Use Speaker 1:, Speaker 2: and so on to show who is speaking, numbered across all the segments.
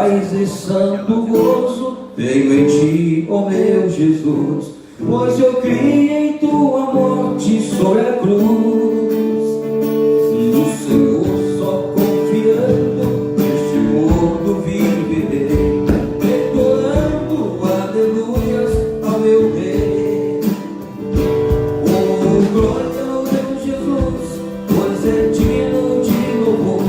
Speaker 1: paz e santo gozo tenho em ti, ó meu Jesus, pois eu criei em tua morte sobre a cruz. No Senhor só confiando, neste mundo viverei, entoando aleluias ao meu Rei. Oh, glória ao meu Jesus, pois é digno de louvor,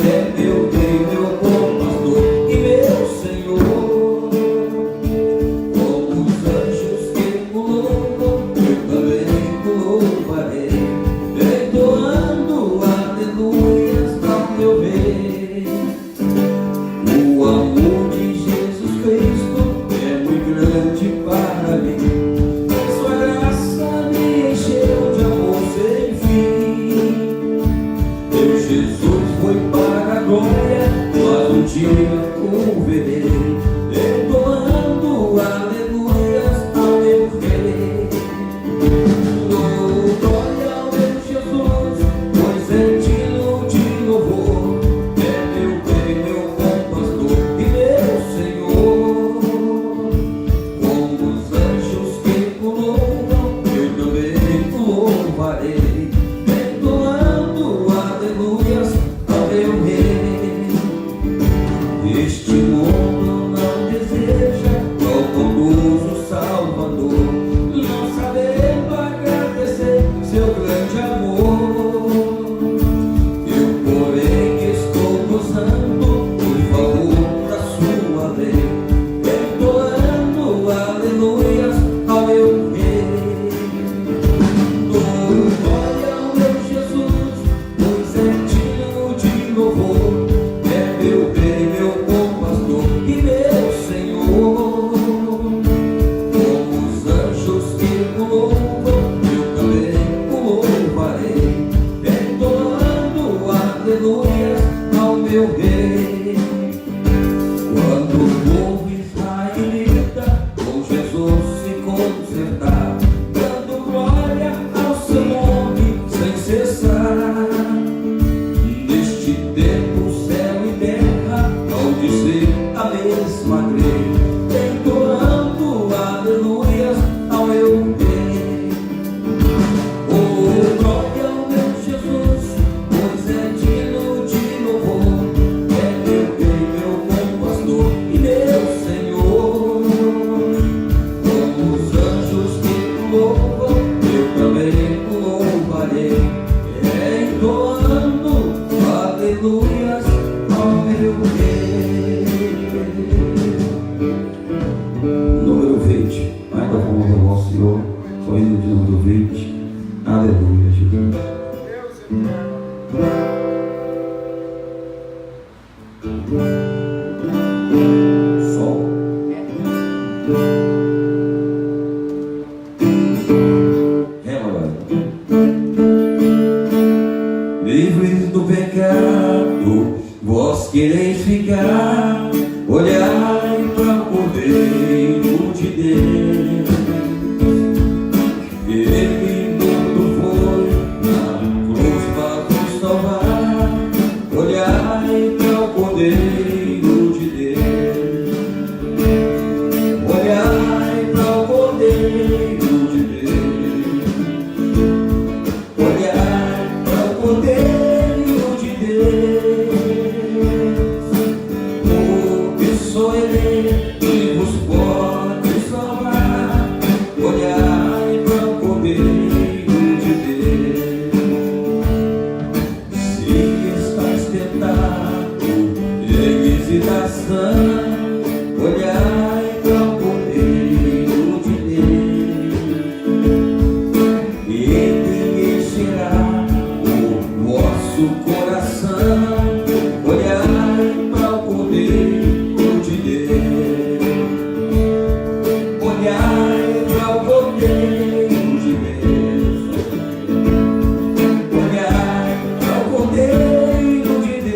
Speaker 1: é meu Rei, meu bom pastor e meu Senhor. Como os anjos que o louvam, eu também o louvarei, entoando aleluias ao meu Rei. O amor de Jesus Cristo é muito grande para mim, sua graça me encheu de amor sem fim. Meu Jesus foi para a glória, mas um dia o verei, entoando aleluias ao meu Rei. Oh, glória ao meu Jesus, pois é digno de louvor, é meu Rei, meu bom pastor e meu Senhor. Como os anjos que o louvam, eu também o louvarei, entoando aleluias ao meu Rei. Este mundo não deseja o bondoso Salvador, não sabendo agradecer seu grande amor. Eu, porém, estou gozando o favor da sua lei, entoando aleluias ao meu Rei. Oh, glória ao meu Jesus, pois é digno de louvor, é meu Rei, meu bom pastor e meu Senhor. Como os anjos que o louvam, eu também o louvarei, entoando aleluias ao meu Rei. Quando o povo israelita com Jesus se consertar, dando glória ao seu nome sem cessar, neste tempo céu e terra hão de ser a mesma grei, entoando aleluias ao meu Rei. Oh, glória ao meu Jesus, pois é digno de louvor, é meu Rei, meu bom pastor e meu Senhor. Como os anjos que o louvam, eu também o louvarei, entoando aleluias ao meu Rei. Número 20, ainda vamos louvar o Senhor, só indo de número 20, aleluia, Jesus. Sol. Ré maior. Livres do pecado, vós quereis ficar, olhai para o Cordeiro de Deus. Ele mundo foi na cruz para nos salvar, olhai para o Cordeiro de Deus. Olhai para o Cordeiro de Deus. Olhai para o Cordeiro de Deus. Porque só Ele que vos pode salvar. Olhai para o Cordeiro de Deus. Se estás tentado em hesitação, olhai para o Cordeiro de Deus. Ele encherá o vosso coração. Olhai para o Cordeiro de Deus. Olhai para o Cordeiro de Deus. Olhai para o Cordeiro de Deus.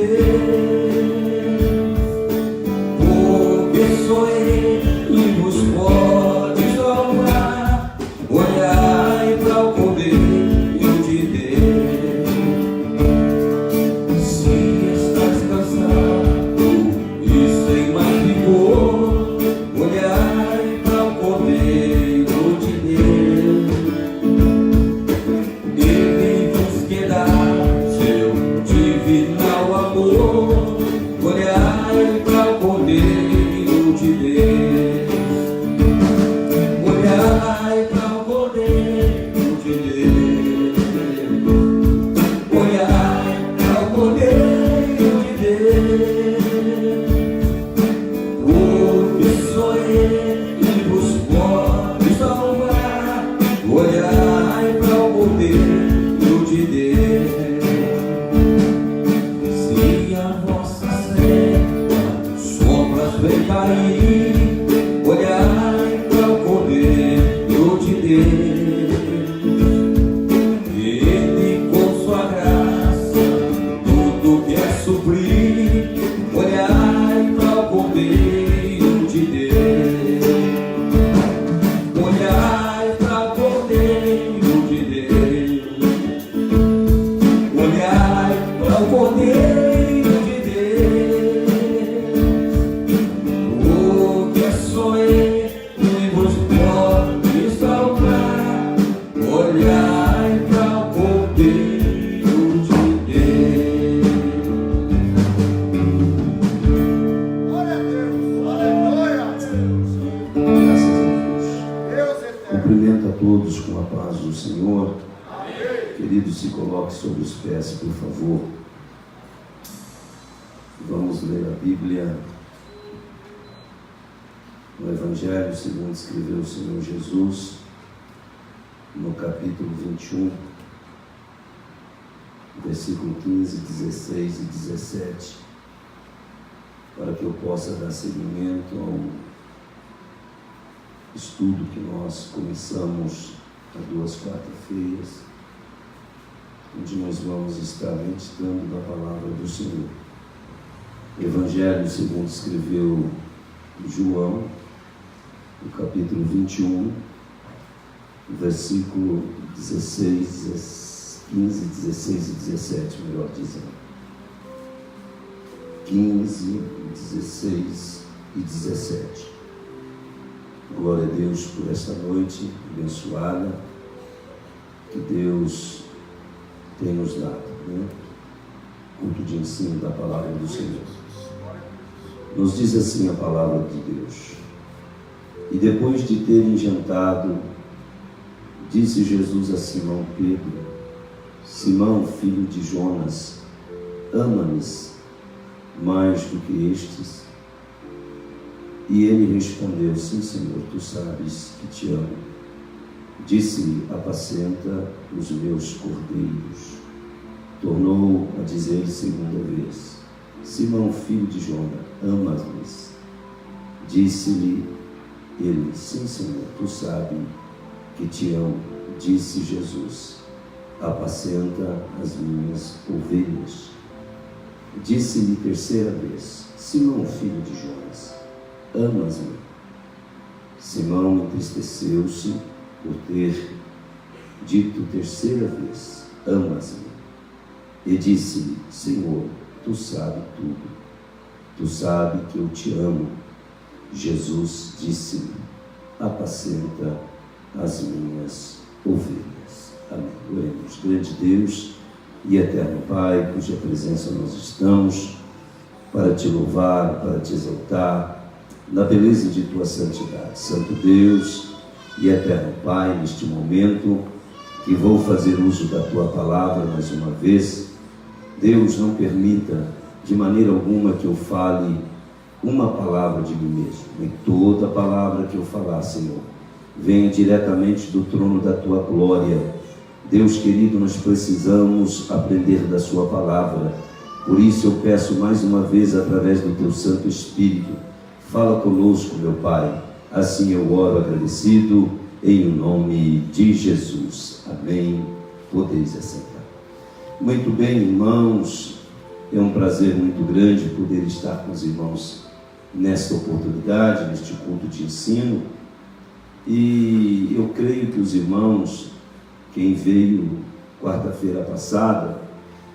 Speaker 1: porque só Ele vos pode salvar. Olhai para o poder de Deus. Se a vossa fé sombras vem cair, olhai para o poder de Deus. Ele com sua graça tudo quer suprir. Olhai para o poder de Deus. Olhai para o poder de Deus. Olhai para o poder de Deus. Porque só Ele vos pode salvar. Olhai para o poder de Deus.
Speaker 2: Glória a Deus, aleluia.
Speaker 3: Graças a Deus.
Speaker 2: Deus eterno.
Speaker 3: Cumprimento a todos com a paz do Senhor.
Speaker 2: Amém.
Speaker 3: Querido, se coloque sobre os pés, por favor. Vamos ler a Bíblia no Evangelho segundo escreveu o Senhor Jesus, no capítulo 21, versículo 15, 16 e 17, para que eu possa dar seguimento ao estudo que nós começamos há 2 quarta-feiras, onde nós vamos estar meditando da palavra do Senhor. Evangelho segundo escreveu João, no capítulo 21, versículo 16, 15, 16 e 17, melhor dizendo. 15, 16 e 17. Glória a Deus por esta noite abençoada que Deus tem nos dado, né? Culto de ensino da palavra do Senhor. Nos diz assim a palavra de Deus: e depois de terem jantado, disse Jesus a Simão Pedro: Simão, filho de Jonas, ama-me mais do que estes? E ele respondeu: sim, Senhor, tu sabes que te amo. Disse-lhe: apacenta os meus cordeiros. Tornou a dizer segunda vez: Simão, filho de Jonas, amas-me? Disse-lhe ele: sim, Senhor, tu sabes que te amo. Disse Jesus: apacenta as minhas ovelhas. Disse-lhe terceira vez: Simão, filho de Jonas, amas-me? Simão entristeceu-se por ter dito terceira vez: amas-me? E disse-lhe: Senhor, tu sabes tudo, tu sabes que eu te amo. Jesus disse-lhe: apacenta as minhas ovelhas. Amém. Oremos. Grande Deus e eterno Pai, cuja presença nós estamos, para te louvar, para te exaltar, na beleza de tua santidade. Santo Deus e eterno Pai, neste momento que vou fazer uso da tua palavra mais uma vez, Deus, não permita de maneira alguma que eu fale uma palavra de mim mesmo, e toda palavra que eu falar, Senhor, venha diretamente do trono da tua glória. Deus querido, nós precisamos aprender da sua palavra, por isso eu peço mais uma vez, através do teu Santo Espírito, fala conosco, meu Pai. Assim eu oro agradecido, em nome de Jesus. Amém. Podeis assentar. Muito bem, irmãos, é um prazer muito grande poder estar com os irmãos nesta oportunidade, neste culto de ensino. E eu creio que os irmãos, quem veio quarta-feira passada,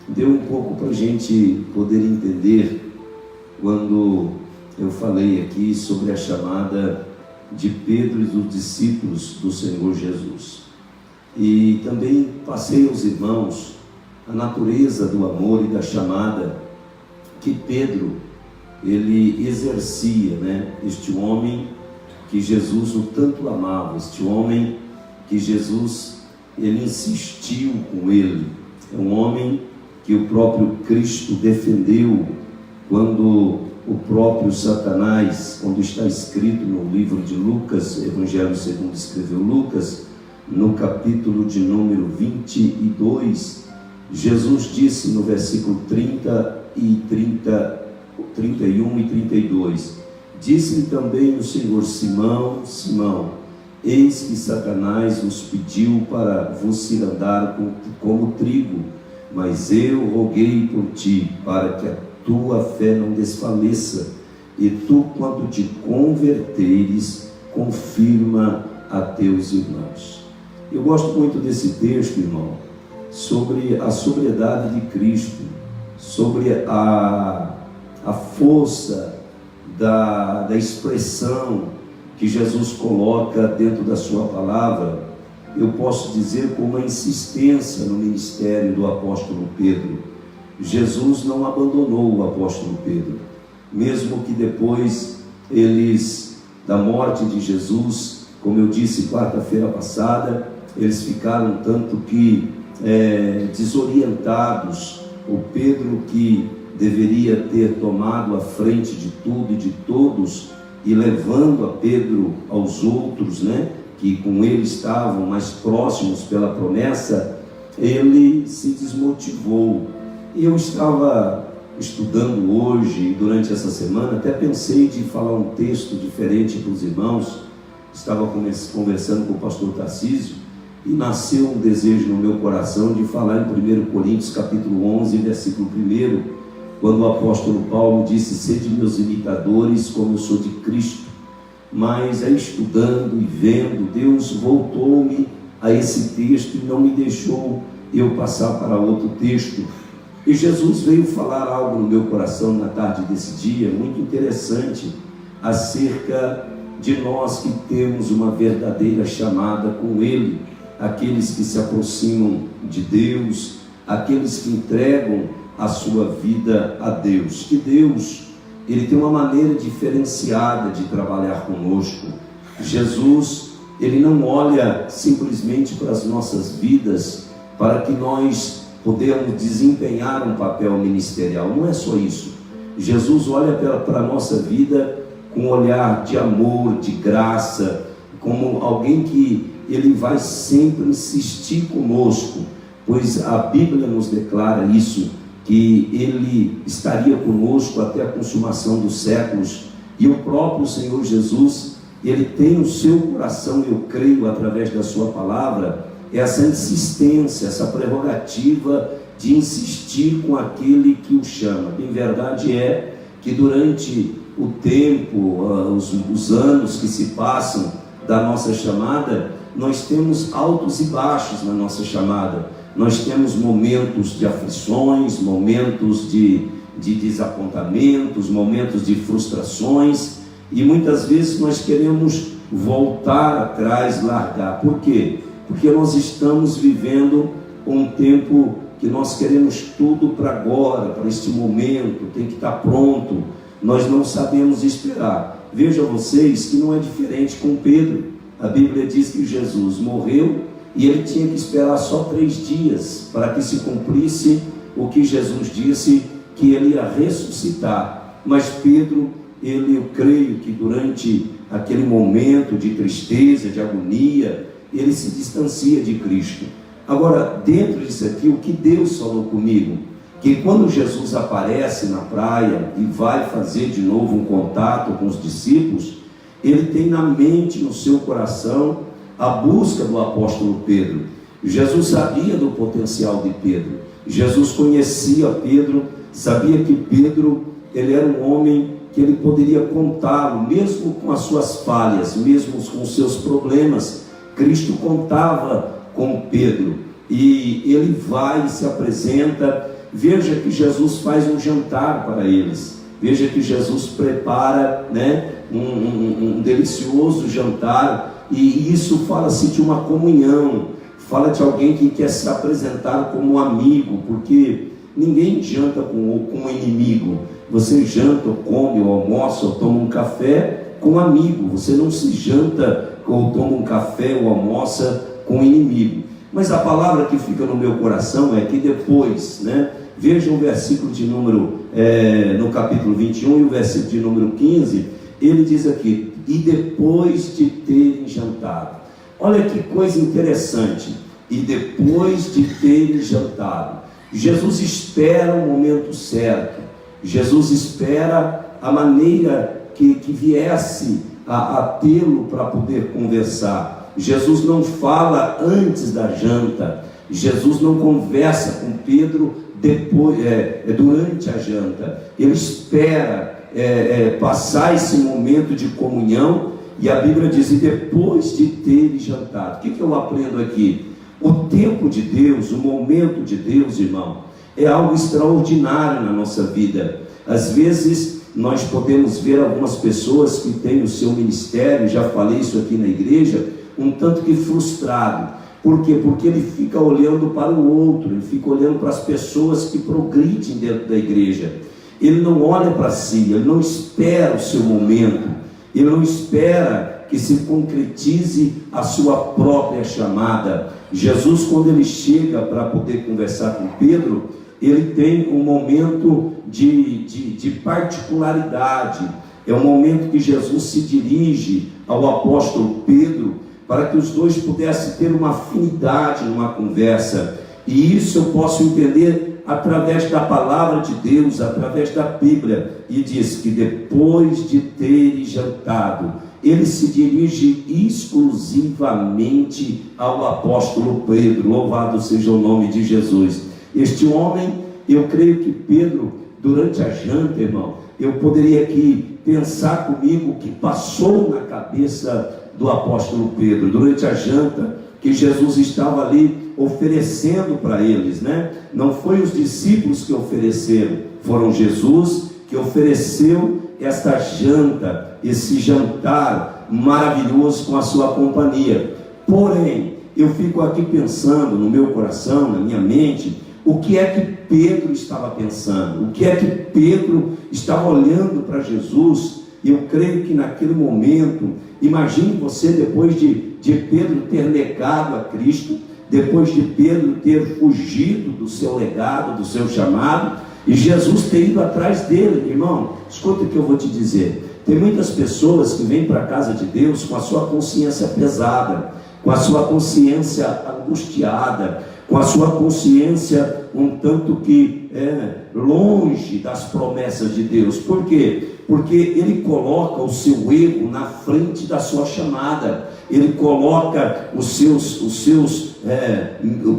Speaker 3: deu um pouco para a gente poder entender quando eu falei aqui sobre a chamada de Pedro e dos discípulos do Senhor Jesus. E também passei aos irmãos a natureza do amor e da chamada que Pedro, ele exercia, né? Este homem que Jesus o tanto amava, este homem que Jesus, ele insistiu com ele, é um homem que o próprio Cristo defendeu quando o próprio Satanás, quando está escrito no livro de Lucas, Evangelho segundo escreveu Lucas, no capítulo de número 22, Jesus disse no versículo 31 e 32, disse-lhe também o Senhor: Simão, Simão, eis que Satanás vos pediu para vos cirandar como trigo, mas eu roguei por ti, para que a tua fé não desfaleça, e tu, quando te converteres, confirma a teus irmãos. Eu gosto muito desse texto, irmão, sobre a sobriedade de Cristo, sobre a força da expressão que Jesus coloca dentro da sua palavra. Eu posso dizer com uma insistência no ministério do apóstolo Pedro. Jesus não abandonou o apóstolo Pedro, mesmo que depois da morte de Jesus, como eu disse quarta-feira passada, eles ficaram tanto que desorientados. O Pedro, que deveria ter tomado a frente de tudo e de todos, e levando a Pedro aos outros, que com ele estavam mais próximos pela promessa, ele se desmotivou. Eu estava estudando hoje, durante essa semana, até pensei de falar um texto diferente para os irmãos. Estava conversando com o pastor Tarcísio, e nasceu um desejo no meu coração de falar em 1 Coríntios capítulo 11, versículo 1, quando o apóstolo Paulo disse: sede meus imitadores como eu sou de Cristo. Mas aí, estudando e vendo, Deus voltou-me a esse texto e não me deixou eu passar para outro texto. E Jesus veio falar algo no meu coração na tarde desse dia, muito interessante, acerca de nós que temos uma verdadeira chamada com Ele, aqueles que se aproximam de Deus, aqueles que entregam a sua vida a Deus. Que Deus, Ele tem uma maneira diferenciada de trabalhar conosco. Jesus, Ele não olha simplesmente para as nossas vidas, para que nós podemos desempenhar um papel ministerial. Não é só isso. Jesus olha para a nossa vida com um olhar de amor, de graça, como alguém que Ele vai sempre insistir conosco, pois a Bíblia nos declara isso, que Ele estaria conosco até a consumação dos séculos. E o próprio Senhor Jesus, Ele tem no seu coração, eu creio, através da sua palavra, essa insistência, essa prerrogativa de insistir com aquele que o chama. Bem, verdade é que durante o tempo, os anos que se passam da nossa chamada, nós temos altos e baixos na nossa chamada. Nós temos momentos de aflições, momentos de desapontamentos, momentos de frustrações, e muitas vezes nós queremos voltar atrás, largar. Por quê? Porque nós estamos vivendo um tempo que nós queremos tudo para agora, para este momento, tem que estar pronto. Nós não sabemos esperar. Vejam vocês que não é diferente com Pedro. A Bíblia diz que Jesus morreu e ele tinha que esperar só 3 dias para que se cumprisse o que Jesus disse, que ele ia ressuscitar. Mas Pedro, eu creio que durante aquele momento de tristeza, de agonia, ele se distancia de Cristo. Agora, dentro disso aqui, o que Deus falou comigo, que quando Jesus aparece na praia e vai fazer de novo um contato com os discípulos, ele tem na mente, no seu coração, a busca do apóstolo Pedro. Jesus sabia do potencial de Pedro. Jesus conhecia Pedro, sabia que Pedro, ele era um homem que ele poderia contá-lo, mesmo com as suas falhas, mesmo com os seus problemas. Cristo contava com Pedro, e ele vai e se apresenta. Veja que Jesus faz um jantar para eles. Veja que Jesus prepara, um delicioso jantar, e isso fala-se de uma comunhão, fala de alguém que quer se apresentar como um amigo, porque ninguém janta com um inimigo. Você janta, ou come, ou almoça, ou toma um café com um amigo. Você não se janta ou toma um café ou almoça com um inimigo. Mas a palavra que fica no meu coração é que depois, Veja o versículo de número, no capítulo 21 e o versículo de número 15, ele diz aqui, e depois de terem jantado. Olha que coisa interessante, e depois de terem jantado. Jesus espera o momento certo, Jesus espera a maneira que viesse a tê-lo para poder conversar. Jesus não fala antes da janta, Jesus não conversa com Pedro depois, durante a janta. Ele espera passar esse momento de comunhão, e a Bíblia diz, e depois de ter jantado. O que eu aprendo aqui? O tempo de Deus, o momento de Deus, irmão, é algo extraordinário na nossa vida. Às vezes nós podemos ver algumas pessoas que têm o seu ministério, já falei isso aqui na igreja, um tanto que frustrado. Por quê? Porque ele fica olhando para o outro, ele fica olhando para as pessoas que progridem dentro da igreja. Ele não olha para si, ele não espera o seu momento, ele não espera que se concretize a sua própria chamada. Jesus, quando ele chega para poder conversar com Pedro, ele tem um momento de particularidade. É um momento que Jesus se dirige ao apóstolo Pedro, para que os dois pudessem ter uma afinidade numa conversa. E isso eu posso entender através da palavra de Deus, através da Bíblia. E diz que depois de terem jantado, ele se dirige exclusivamente ao apóstolo Pedro. Louvado seja o nome de Jesus. Este homem, eu creio que Pedro, durante a janta, irmão, eu poderia aqui pensar comigo o que passou na cabeça do apóstolo Pedro, durante a janta, que Jesus estava ali oferecendo para eles, né? Não foi os discípulos que ofereceram, foram Jesus que ofereceu esta janta, esse jantar maravilhoso com a sua companhia. Porém, eu fico aqui pensando no meu coração, na minha mente, o que é que Pedro estava pensando, o que é que Pedro estava olhando para Jesus. Eu creio que naquele momento, imagine você, depois de Pedro ter negado a Cristo, depois de Pedro ter fugido do seu legado, do seu chamado, e Jesus ter ido atrás dele. Irmão, escuta o que eu vou te dizer. Tem muitas pessoas que vêm para a casa de Deus com a sua consciência pesada, com a sua consciência angustiada, com a sua consciência um tanto que longe das promessas de Deus. Por quê? Porque ele coloca o seu ego na frente da sua chamada. Ele coloca os seus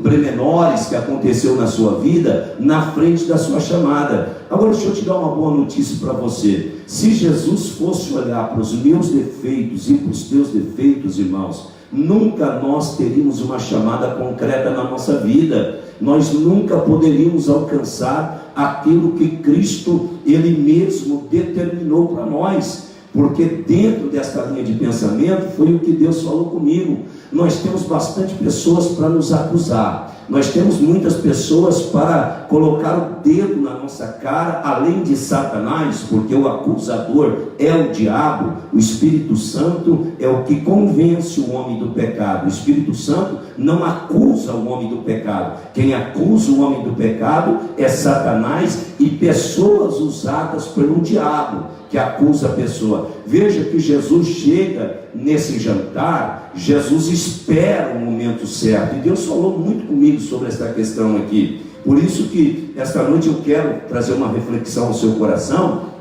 Speaker 3: pormenores que aconteceu na sua vida na frente da sua chamada. Agora deixa eu te dar uma boa notícia para você. Se Jesus fosse olhar para os meus defeitos e para os teus defeitos, irmãos, nunca nós teríamos uma chamada concreta na nossa vida. Nós nunca poderíamos alcançar aquilo que Cristo, Ele mesmo determinou para nós. Porque dentro desta linha de pensamento foi o que Deus falou comigo. Nós temos bastante pessoas para nos acusar. Nós temos muitas pessoas para colocar o dedo na nossa cara, além de Satanás, porque o acusador é o diabo. O Espírito Santo é o que convence o homem do pecado. O Espírito Santo não acusa o homem do pecado. Quem acusa o homem do pecado é Satanás e pessoas usadas pelo diabo, que acusa a pessoa. Veja que Jesus chega nesse jantar, Jesus espera o momento certo, e Deus falou muito comigo sobre esta questão aqui. Por isso que esta noite eu quero trazer uma reflexão ao seu coração,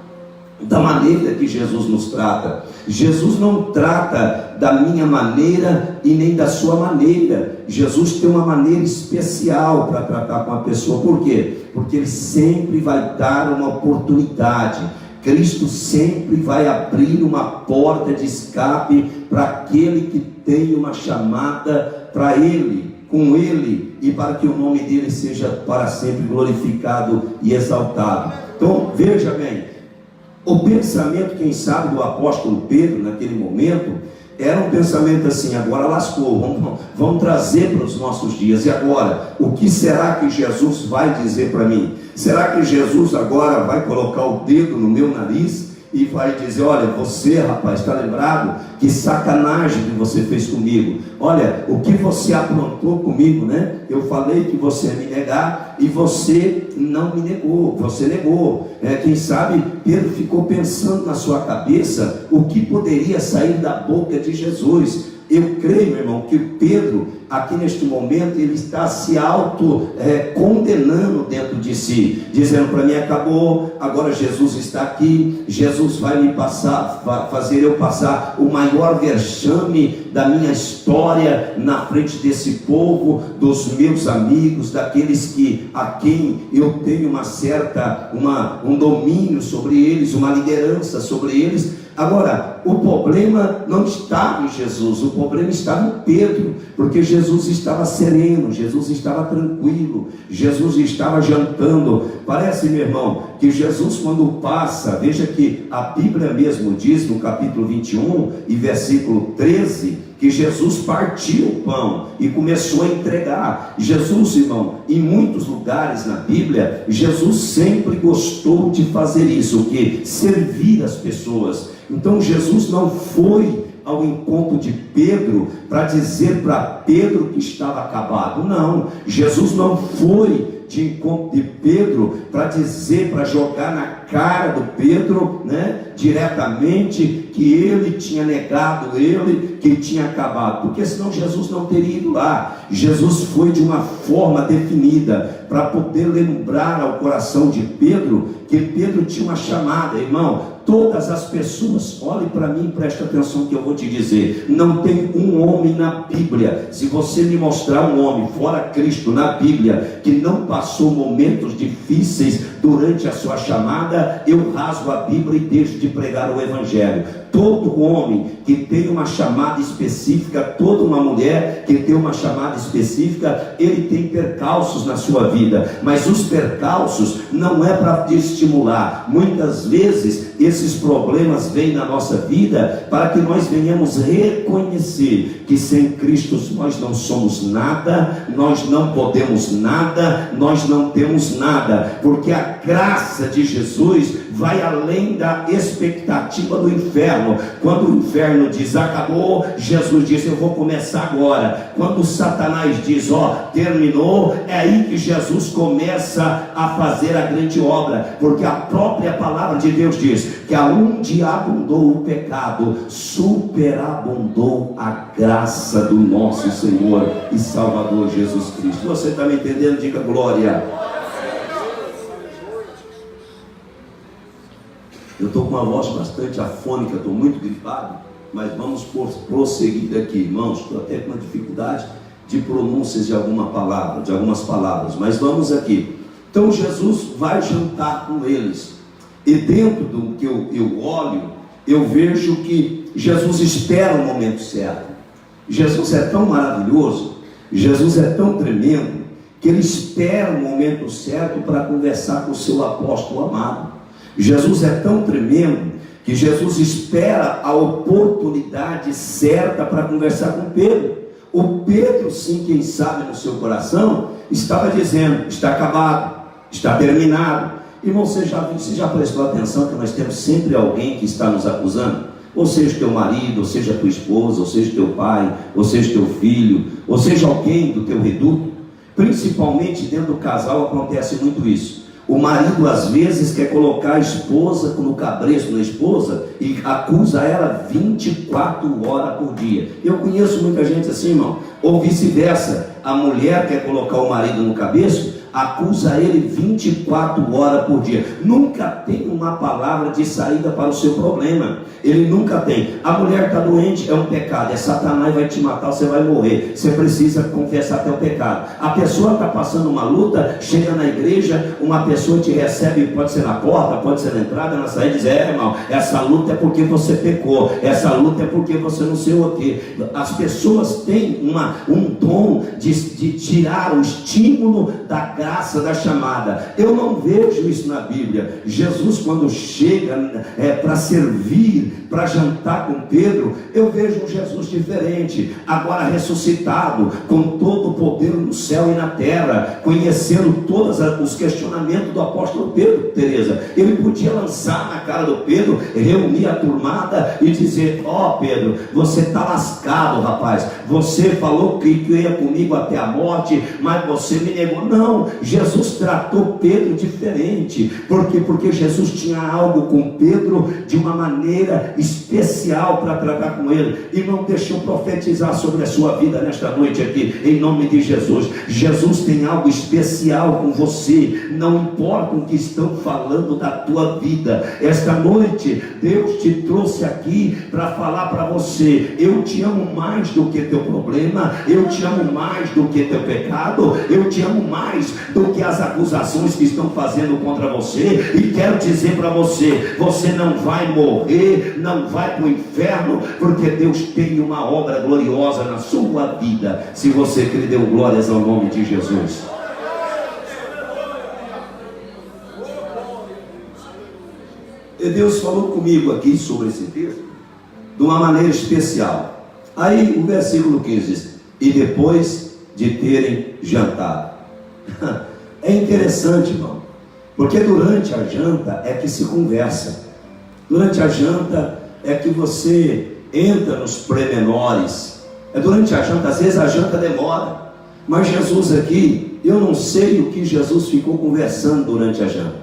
Speaker 3: da maneira que Jesus nos trata. Jesus não trata da minha maneira e nem da sua maneira. Jesus tem uma maneira especial para tratar com a pessoa. Por quê? Porque Ele sempre vai dar uma oportunidade. Cristo sempre vai abrir uma porta de escape para aquele que tem uma chamada para Ele, com Ele, e para que o nome dEle seja para sempre glorificado e exaltado. Então, veja bem, o pensamento, quem sabe, do apóstolo Pedro naquele momento, era um pensamento assim: agora lascou, vamos trazer para os nossos dias. E agora, o que será que Jesus vai dizer para mim? Será que Jesus agora vai colocar o dedo no meu nariz e vai dizer: olha, você, rapaz, está lembrado? Que sacanagem que você fez comigo. Olha, o que você aprontou comigo, né? Eu falei que você ia me negar e você não me negou, você negou. Quem sabe Pedro ficou pensando na sua cabeça o que poderia sair da boca de Jesus. Eu creio, meu irmão, que Pedro, aqui neste momento, ele está se condenando dentro de si, dizendo: para mim acabou, agora Jesus está aqui, Jesus vai me passar, vai fazer eu passar o maior vexame da minha história na frente desse povo, dos meus amigos, daqueles a quem eu tenho um domínio sobre eles, uma liderança sobre eles. Agora, o problema não estava em Jesus, o problema estava em Pedro, porque Jesus estava sereno, Jesus estava tranquilo, Jesus estava jantando. Parece, meu irmão, que Jesus, quando passa, veja que a Bíblia mesmo diz no capítulo 21 e versículo 13, que Jesus partiu o pão e começou a entregar. Jesus, irmão, em muitos lugares na Bíblia, Jesus sempre gostou de fazer isso, o que? Servir as pessoas. Então Jesus não foi ao encontro de Pedro para dizer para Pedro que estava acabado. Não, Jesus não foi de encontro de Pedro para dizer, para jogar na cara do Pedro, diretamente, que ele tinha negado, ele que tinha acabado, porque senão Jesus não teria ido lá. Jesus foi de uma forma definida para poder lembrar ao coração de Pedro que Pedro tinha uma chamada. Irmão, todas as pessoas, olhe para mim, preste atenção que eu vou te dizer, não tem um homem na Bíblia, se você me mostrar um homem fora Cristo na Bíblia, que não passou momentos difíceis durante a sua chamada, eu rasgo a Bíblia e deixo de pregar o Evangelho. Todo homem que tem uma chamada específica, toda uma mulher que tem uma chamada específica, ele tem percalços na sua vida, mas os percalços não é para te estimular. Muitas vezes esses problemas vêm na nossa vida para que nós venhamos reconhecer que sem Cristo nós não somos nada, nós não podemos nada, nós não temos nada, porque a graça de Jesus vai além da expectativa do inferno. Quando o inferno diz acabou, Jesus diz eu vou começar agora. Quando Satanás diz terminou, é aí que Jesus começa a fazer a grande obra, porque a própria palavra de Deus diz que aonde abundou o pecado, superabundou a graça do nosso Senhor e Salvador Jesus Cristo. Você está me entendendo? Diga glória. Eu estou com uma voz bastante afônica, estou muito gripado, mas vamos prosseguir aqui, irmãos. Estou até com uma dificuldade de pronúncias de algumas palavras, mas vamos aqui. Então Jesus vai jantar com eles, e dentro do que eu olho, eu vejo que Jesus espera o momento certo. Jesus é tão maravilhoso, Jesus é tão tremendo, que ele espera o momento certo para conversar com o seu apóstolo amado. Jesus é tão tremendo que Jesus espera a oportunidade certa para conversar com Pedro. O Pedro, sim, quem sabe no seu coração, estava dizendo: está acabado, está terminado. Irmão, você já prestou atenção que nós temos sempre alguém que está nos acusando? Ou seja teu marido, ou seja tua esposa, ou seja teu pai, ou seja teu filho, ou seja alguém do teu reduto. Principalmente dentro do casal acontece muito isso. O marido às vezes quer colocar a esposa no cabresto da esposa e acusa ela 24 horas por dia. Eu conheço muita gente assim, irmão. Ou vice-versa, a mulher quer colocar o marido no cabresto, acusa ele 24 horas por dia. Nunca tem uma palavra de saída para o seu problema. Ele nunca tem. A mulher está doente, é um pecado, Satanás vai te matar, você vai morrer, você precisa confessar teu pecado. A pessoa está passando uma luta, chega na igreja, uma pessoa te recebe, pode ser na porta, pode ser na entrada, na saída, diz: irmão, essa luta é porque você pecou, essa luta é porque você não sei o quê. As pessoas têm um dom de tirar o estímulo da graça da chamada. Eu não vejo isso na Bíblia. Jesus, quando chega para servir, para jantar com Pedro, eu vejo um Jesus diferente, agora ressuscitado, com todo o poder no céu e na terra, conhecendo todos os questionamentos do apóstolo Pedro. Tereza, ele podia lançar na cara do Pedro, reunir a turmada e dizer: ó, Pedro, você está lascado, rapaz, você falou que ia comigo até a morte, mas você me negou. Não, Jesus tratou Pedro diferente. Por quê? Porque Jesus tinha algo com Pedro de uma maneira especial para tratar com ele. Irmão, deixa eu profetizar sobre a sua vida nesta noite aqui, em nome de Jesus. Jesus tem algo especial com você, não importa o que estão falando da tua vida. Esta noite Deus te trouxe aqui para falar para você: eu te amo mais do que teu problema, eu te amo mais do que teu pecado, eu te amo mais do que as acusações que estão fazendo contra você. E quero dizer para você: você não vai morrer, não vai para o inferno, porque Deus tem uma obra gloriosa na sua vida. Se você crê, dê glórias ao nome de Jesus. E Deus falou comigo aqui sobre esse texto de uma maneira especial. Aí o versículo 15 diz: e depois de terem jantado. É interessante, irmão, porque durante a janta é que se conversa. Durante a janta é que você entra nos pormenores. É durante a janta, às vezes a janta demora, mas Jesus aqui, eu não sei o que Jesus ficou conversando durante a janta.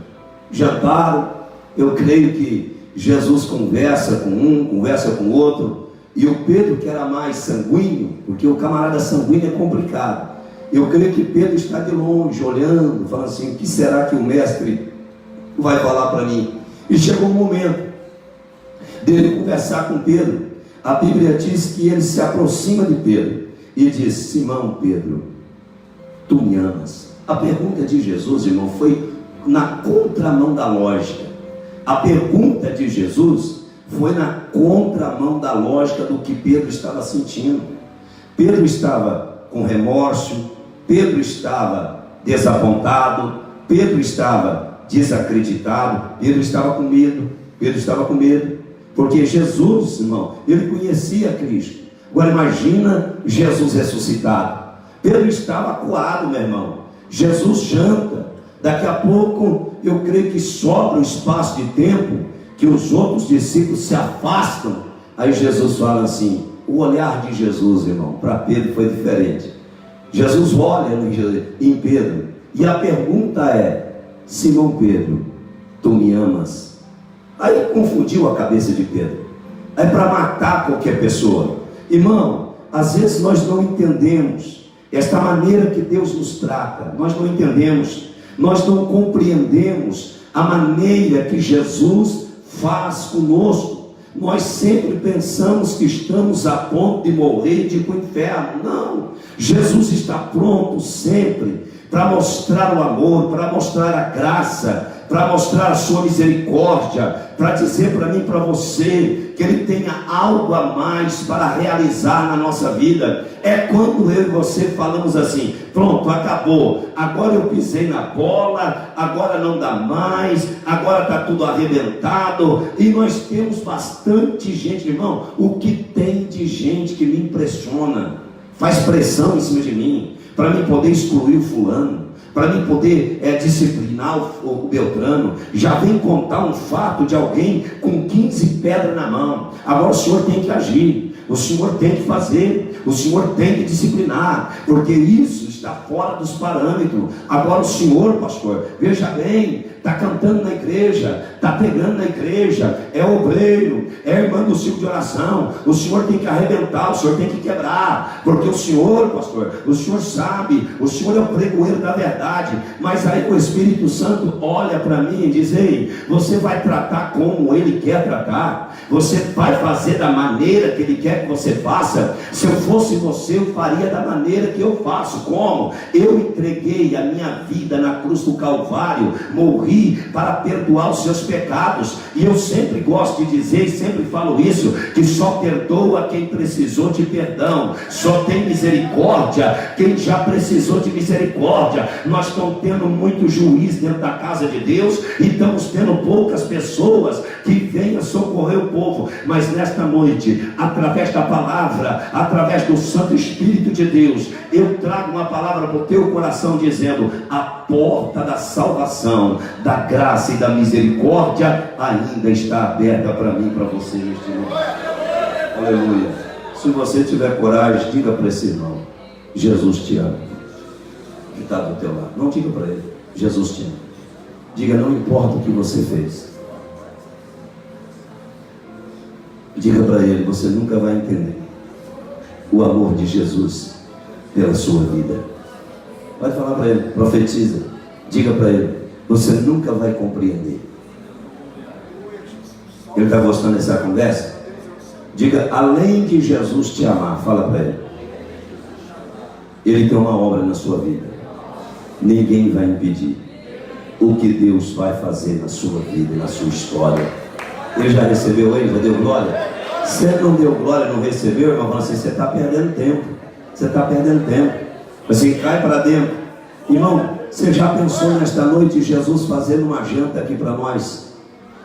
Speaker 3: Jantaram, eu creio que Jesus conversa com um, conversa com o outro, e o Pedro, que era mais sanguíneo, porque o camarada sanguíneo é complicado, eu creio que Pedro está de longe, olhando, falando assim: o que será que o mestre vai falar para mim? E chegou um momento dele conversar com Pedro. A Bíblia diz que ele se aproxima de Pedro e diz: Simão, Pedro, tu me amas? A pergunta de Jesus, irmão, foi na contramão da lógica. A pergunta de Jesus foi na contramão da lógica do que Pedro estava sentindo. Pedro estava com remorso, Pedro estava desapontado, Pedro estava desacreditado, Pedro estava com medo, porque Jesus, irmão, ele conhecia Cristo. Agora imagina Jesus ressuscitado. Pedro estava acuado, meu irmão. Jesus janta, daqui a pouco eu creio que sobra o espaço de tempo que os outros discípulos se afastam. Aí Jesus fala assim, o olhar de Jesus, irmão, para Pedro foi diferente. Jesus olha em Pedro, e a pergunta é: Simão Pedro, tu me amas? Aí confundiu a cabeça de Pedro. É para matar qualquer pessoa. Irmão, às vezes nós não entendemos esta maneira que Deus nos trata. Nós não entendemos, nós não compreendemos a maneira que Jesus faz conosco. Nós sempre pensamos que estamos a ponto de morrer e de ir para o inferno. Não, Jesus está pronto sempre para mostrar o amor, para mostrar a graça, para mostrar a sua misericórdia, para dizer para mim e para você que Ele tenha algo a mais para realizar na nossa vida. É quando eu e você falamos assim: pronto, acabou, agora eu pisei na bola, agora não dá mais, agora está tudo arrebentado. E nós temos bastante gente, irmão. O que tem de gente que me impressiona, faz pressão em cima de mim, para mim poder excluir o fulano, para mim poder disciplinar o Beltrano. Já vem contar um fato de alguém com 15 pedras na mão. Agora o senhor tem que agir, o senhor tem que fazer, o senhor tem que disciplinar, porque isso está fora dos parâmetros. Agora o senhor, pastor, veja bem, está cantando na igreja, está pregando na igreja, é obreiro, é irmão do ciclo de oração. O senhor tem que arrebentar, o senhor tem que quebrar, porque o senhor, pastor, o senhor sabe, o senhor é o pregoeiro da verdade. Mas aí o Espírito Santo olha para mim e diz: ei, você vai tratar como Ele quer tratar, você vai fazer da maneira que Ele quer que você faça. Se eu fosse você, eu faria da maneira que eu faço. Como? Eu entreguei a minha vida na cruz do Calvário, morri aqui para perdoar os seus pecados. E eu sempre gosto de dizer, e sempre falo isso, que só perdoa quem precisou de perdão, só tem misericórdia quem já precisou de misericórdia. Nós estamos tendo muito juiz dentro da casa de Deus e estamos tendo poucas pessoas que venham socorrer o povo. Mas nesta noite, através da palavra, através do Santo Espírito de Deus, eu trago uma palavra para o teu coração dizendo: a porta da salvação, da graça e da misericórdia ainda está aberta para mim e para você neste momento. Aleluia. Se você tiver coragem, diga para esse irmão: Jesus te ama, que está do teu lado. Não diga para ele: Jesus te ama. Diga: não importa o que você fez. Diga para ele: você nunca vai entender o amor de Jesus pela sua vida. Pode falar para ele, profetiza. Diga para ele: você nunca vai compreender. Ele está gostando dessa conversa? Diga: além de Jesus te amar, fala para ele, ele tem uma obra na sua vida. Ninguém vai impedir o que Deus vai fazer na sua vida, na sua história. Ele já recebeu ele? Já deu glória? Se ele não deu glória, não recebeu, irmão, fala assim: você está perdendo tempo. Você está perdendo tempo. Assim, cai para dentro. Irmão, você já pensou nesta noite Jesus fazendo uma janta aqui para nós?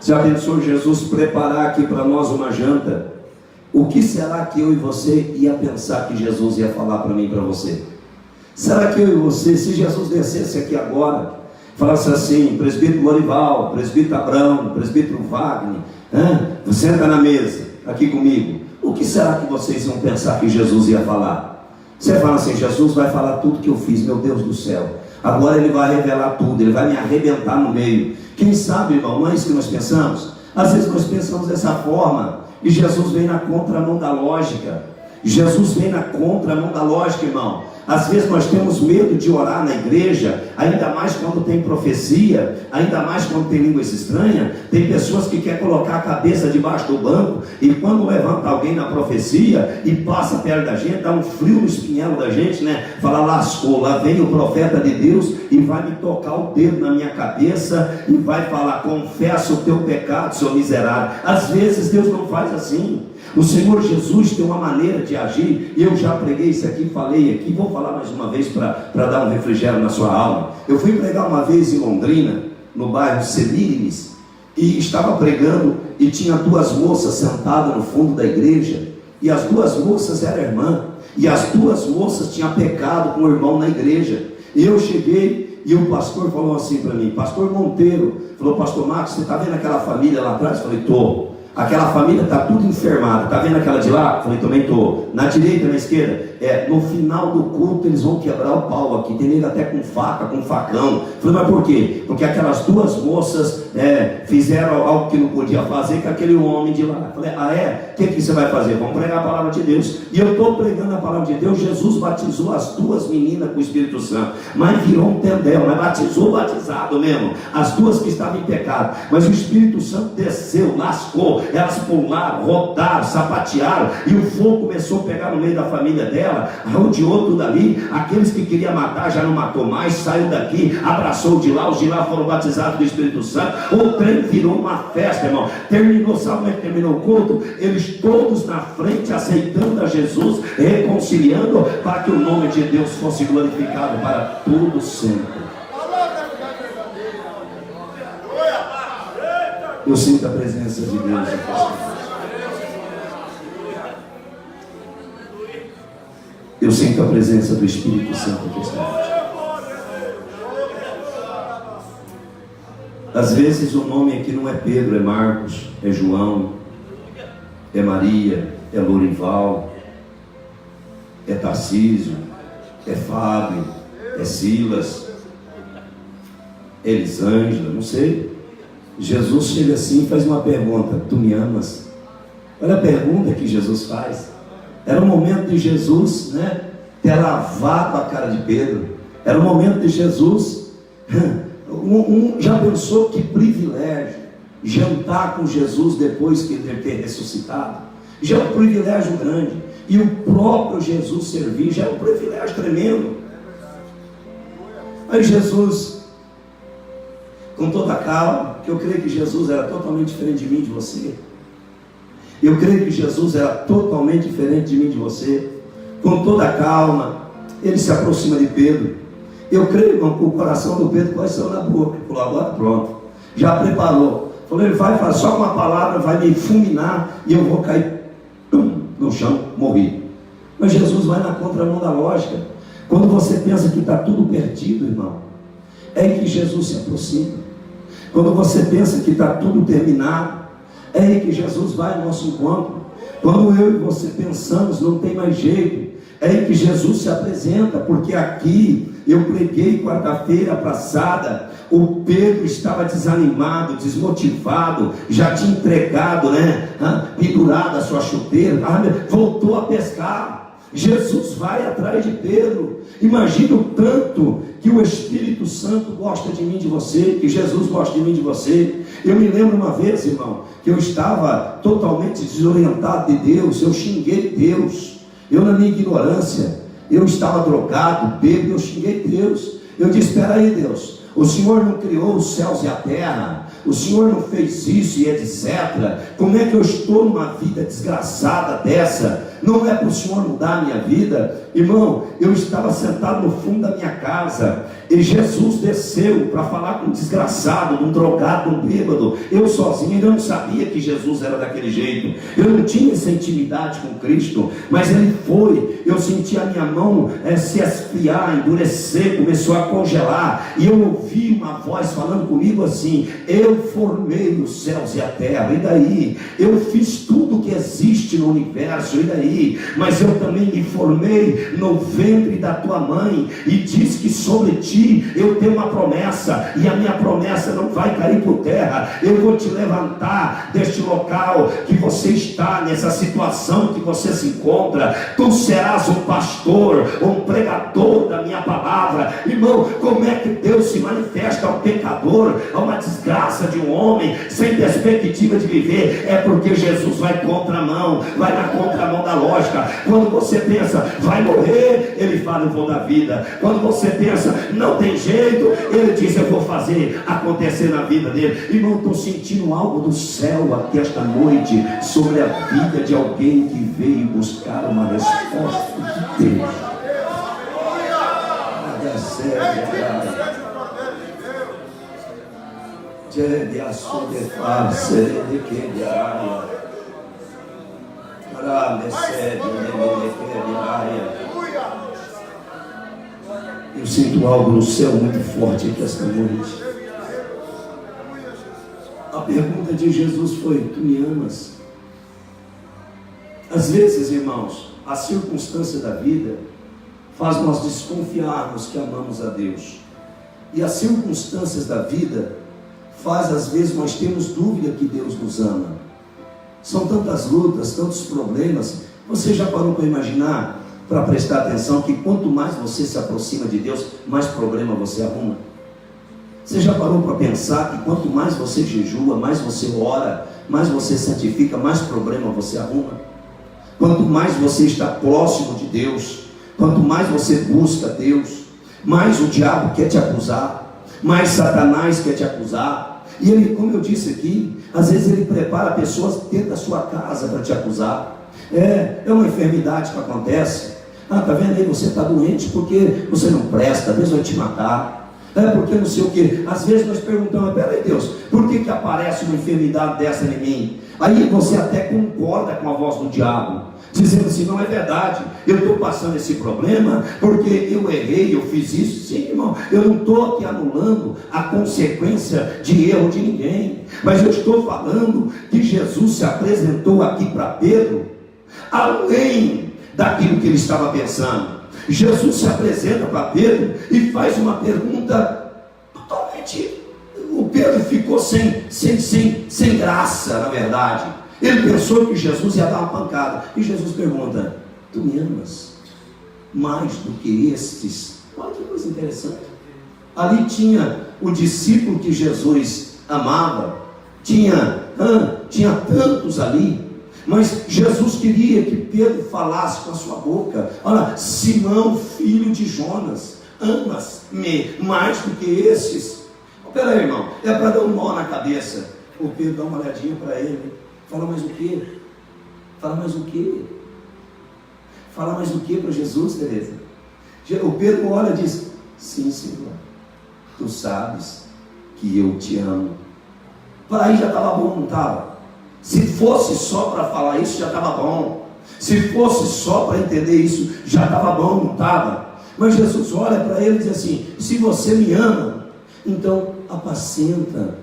Speaker 3: Já pensou Jesus preparar aqui para nós uma janta? O que será que eu e você ia pensar que Jesus ia falar para mim e para você? Será que eu e você, se Jesus descesse aqui agora, falasse assim: presbítero Lorival, presbítero Abrão, presbítero Wagner, senta na mesa aqui comigo, o que será que vocês iam pensar que Jesus ia falar? Você fala assim: Jesus vai falar tudo que eu fiz, meu Deus do céu, agora ele vai revelar tudo, ele vai me arrebentar no meio. Quem sabe, irmão, não é isso que nós pensamos? Às vezes nós pensamos dessa forma, e Jesus vem na contramão da lógica. Jesus vem na contramão da lógica, irmão. Às vezes nós temos medo de orar na igreja, ainda mais quando tem profecia, ainda mais quando tem línguas estranhas. Tem pessoas que querem colocar a cabeça debaixo do banco, e quando levanta alguém na profecia e passa perto da gente, dá um frio no espinhelo da gente, né? Fala: lascou, lá vem o profeta de Deus e vai me tocar o dedo na minha cabeça e vai falar: confessa o teu pecado, seu miserável. Às vezes Deus não faz assim. O Senhor Jesus tem uma maneira de agir. Eu já preguei isso aqui, falei aqui, vou falar mais uma vez para dar um refrigério na sua alma. Eu fui pregar uma vez em Londrina, no bairro Semírimes, e estava pregando, e tinha duas moças sentadas no fundo da igreja, e as duas moças eram irmãs, e as duas moças tinham pecado com o irmão na igreja. E eu cheguei, e o pastor falou assim para mim, pastor Monteiro, falou: pastor Marcos, você está vendo aquela família lá atrás? Eu falei: estou. Aquela família está tudo enfermada. Está vendo aquela de lá? Falei: também estou. Na direita, na esquerda? No final do culto eles vão quebrar o pau aqui. Tem ele até com faca, com facão. Falei: mas por quê? Porque aquelas duas moças fizeram algo que não podia fazer com aquele homem de lá. Falei: ah é? O que você vai fazer? Vamos pregar a palavra de Deus. E eu estou pregando a palavra de Deus. Jesus batizou as duas meninas com o Espírito Santo, mas virou um tendel, mas batizado mesmo, as duas que estavam em pecado. Mas o Espírito Santo desceu, lascou. Elas pularam, rodaram, sapatearam, e o fogo começou a pegar no meio da família dela, rodeou tudo ali. Aqueles que queriam matar já não matou mais, saiu daqui, abraçou os de lá foram batizados do Espírito Santo. O trem virou uma festa, irmão. Terminou, sabe como é que terminou o culto? Eles todos na frente, aceitando a Jesus, reconciliando, para que o nome de Deus fosse glorificado para todo sempre. Eu sinto a presença de Deus. Eu sinto a presença do Espírito Santo aqui esta noite. Às vezes o nome aqui não é Pedro, é Marcos, é João, é Maria, é Lorival, é Tarcísio, é Fábio, é Silas, é Elisângela, não sei. Jesus chega assim e faz uma pergunta: tu me amas? Olha a pergunta que Jesus faz. Era o momento de Jesus, ter lavado a cara de Pedro. Era o momento de Jesus. Já pensou que privilégio jantar com Jesus depois que ele ter ressuscitado? Já é um privilégio grande. E o próprio Jesus servir já é um privilégio tremendo. Aí Jesus, com toda a calma, que eu creio que Jesus era totalmente diferente de mim e de você. Eu creio que Jesus era totalmente diferente de mim e de você. Com toda a calma, ele se aproxima de Pedro. Eu creio, irmão, que o coração do Pedro quase saiu na boca. Ele falou, agora pronto, já preparou. Falou, ele vai fazer só uma palavra, vai me fulminar e eu vou cair no chão, morri. Mas Jesus vai na contramão da lógica. Quando você pensa que está tudo perdido, irmão, é aí que Jesus se aproxima. Quando você pensa que está tudo terminado, é aí que Jesus vai ao nosso encontro. Quando eu e você pensamos não tem mais jeito, é aí que Jesus se apresenta. Porque aqui eu preguei quarta-feira passada, o Pedro estava desanimado, desmotivado, já tinha entregado, pendurado a sua chuteira, voltou a pescar. Jesus vai atrás de Pedro. Imagina o tanto que o Espírito Santo gosta de mim, de você, que Jesus gosta de mim, de você. Eu me lembro uma vez, irmão, que eu estava totalmente desorientado de Deus. Eu xinguei Deus. Eu, na minha ignorância, eu estava drogado, bêbado, eu xinguei Deus. Eu disse, espera aí, Deus, o Senhor não criou os céus e a terra, o Senhor não fez isso e etc. Como é que eu estou numa vida desgraçada dessa? Não é para o Senhor mudar a minha vida? Irmão, eu estava sentado no fundo da minha casa e Jesus desceu para falar com um desgraçado, um drogado, um bêbado. Eu sozinho, eu não sabia que Jesus era daquele jeito. Eu não tinha essa intimidade com Cristo, mas Ele foi. Eu senti a minha mão se esfriar, endurecer, começou a congelar, e eu ouvi uma voz falando comigo assim: eu formei os céus e a terra, e daí? Eu fiz tudo que existe no universo, e daí? Mas eu também me formei no ventre da tua mãe, e diz que sobre ti eu tenho uma promessa, e a minha promessa não vai cair por terra. Eu vou te levantar deste local que você está, nessa situação que você se encontra. Tu serás um pastor, um pregador da minha palavra. Irmão, como é que Deus se manifesta ao pecador, a uma desgraça de um homem sem perspectiva de viver? É porque Jesus vai contramão, vai na contramão da lógica. Quando você pensa, vai morrer, Ele fala, eu vou dar vida. Quando você pensa, não tem jeito, Ele diz, eu vou fazer acontecer na vida dele. Irmão, estou sentindo algo do céu aqui esta noite, sobre a vida de alguém que veio buscar uma resposta de Deus. Eu sinto algo no céu muito forte aqui esta noite. A pergunta de Jesus foi: tu me amas? Às vezes, irmãos, a circunstância da vida faz nós desconfiarmos que amamos a Deus, e as circunstâncias da vida faz, às vezes, nós temos dúvida que Deus nos ama. São tantas lutas, tantos problemas. Você já parou para imaginar, para prestar atenção, que quanto mais você se aproxima de Deus, mais problema você arruma? Você já parou para pensar que quanto mais você jejua, mais você ora, mais você santifica, mais problema você arruma? Quanto mais você está próximo de Deus, quanto mais você busca Deus, mais o diabo quer te acusar, mais Satanás quer te acusar. E ele, como eu disse aqui, às vezes ele prepara pessoas dentro da sua casa para te acusar. É uma enfermidade que acontece. Tá vendo aí, você está doente porque você não presta, Deus vai te matar. Porque não sei o que. Às vezes nós perguntamos, peraí, Deus, por que aparece uma enfermidade dessa em mim? Aí você até concorda com a voz do diabo, dizendo assim, não é verdade, eu estou passando esse problema porque eu errei, eu fiz isso. Sim, irmão, eu não estou aqui anulando a consequência de erro de ninguém, mas eu estou falando que Jesus se apresentou aqui para Pedro além daquilo que ele estava pensando. Jesus se apresenta para Pedro e faz uma pergunta totalmente... O Pedro ficou sem graça, na verdade. Ele pensou que Jesus ia dar uma pancada. E Jesus pergunta, tu me amas mais do que estes? Olha que coisa interessante. Ali tinha o discípulo que Jesus amava. Tinha tantos ali. Mas Jesus queria que Pedro falasse com a sua boca. Olha, Simão, filho de Jonas, amas-me mais do que esses? Pera aí, irmão, é para dar um nó na cabeça. O Pedro dá uma olhadinha para ele. Fala mais o quê? Fala mais o quê? Fala mais o quê para Jesus, Tereza? O Pedro olha e diz: sim, Senhor, tu sabes que eu te amo. Para aí já estava bom, não estava? Se fosse só para falar isso, já estava bom. Se fosse só para entender isso, já estava bom, não estava? Mas Jesus olha para ele e diz assim: se você me ama, então apacenta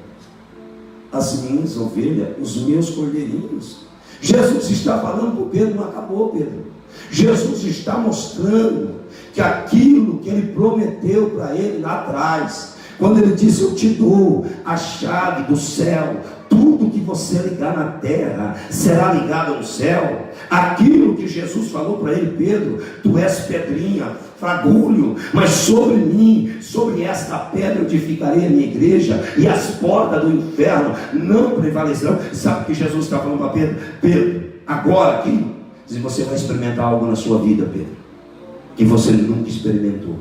Speaker 3: as minhas ovelhas, os meus cordeirinhos. Jesus está falando para o Pedro, não acabou, Pedro. Jesus está mostrando que aquilo que ele prometeu para ele lá atrás, quando ele disse: eu te dou a chave do céu, tudo que você ligar na terra será ligado no céu. Aquilo que Jesus falou para ele: Pedro, tu és pedrinha, fagulho, mas sobre mim, sobre esta pedra edificarei a minha igreja, e as portas do inferno não prevalecerão. Sabe o que Jesus está falando para Pedro? Pedro, agora aqui, você vai experimentar algo na sua vida, Pedro, que você nunca experimentou.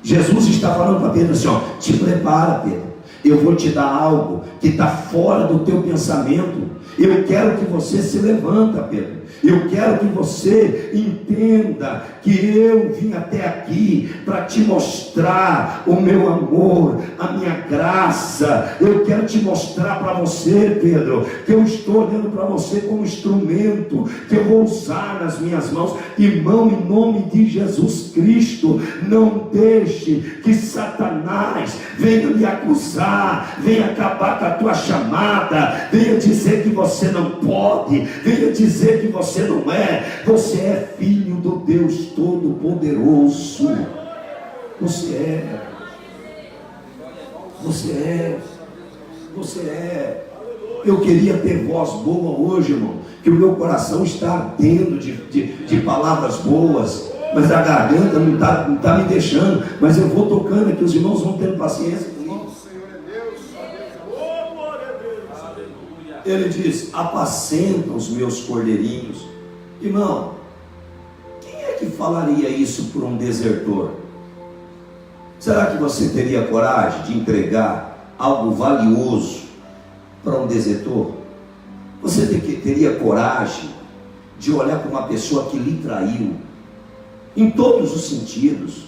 Speaker 3: Jesus está falando para Pedro assim: ó, te prepara, Pedro, eu vou te dar algo que está fora do teu pensamento. Eu quero que você se levanta, Pedro. Eu quero que você entenda que eu vim até aqui para te mostrar o meu amor, a minha graça. Eu quero te mostrar para você, Pedro, que eu estou olhando para você como instrumento que eu vou usar nas minhas mãos. Irmão, em nome de Jesus Cristo, não deixe que Satanás venha lhe acusar, venha acabar com a tua chamada, venha dizer que você não pode, venha dizer que você não é. Você é filho do Deus Todo-Poderoso. Você é. Eu queria ter voz boa hoje, irmão, que o meu coração está ardendo de palavras boas, mas a garganta não está me deixando. Mas eu vou tocando aqui, os irmãos vão tendo paciência comigo. Ele diz: apacenta os meus cordeirinhos. Irmão, quem é que falaria isso por um desertor? Será que você teria coragem de entregar algo valioso para um desertor? Você teria coragem de olhar para uma pessoa que lhe traiu, em todos os sentidos,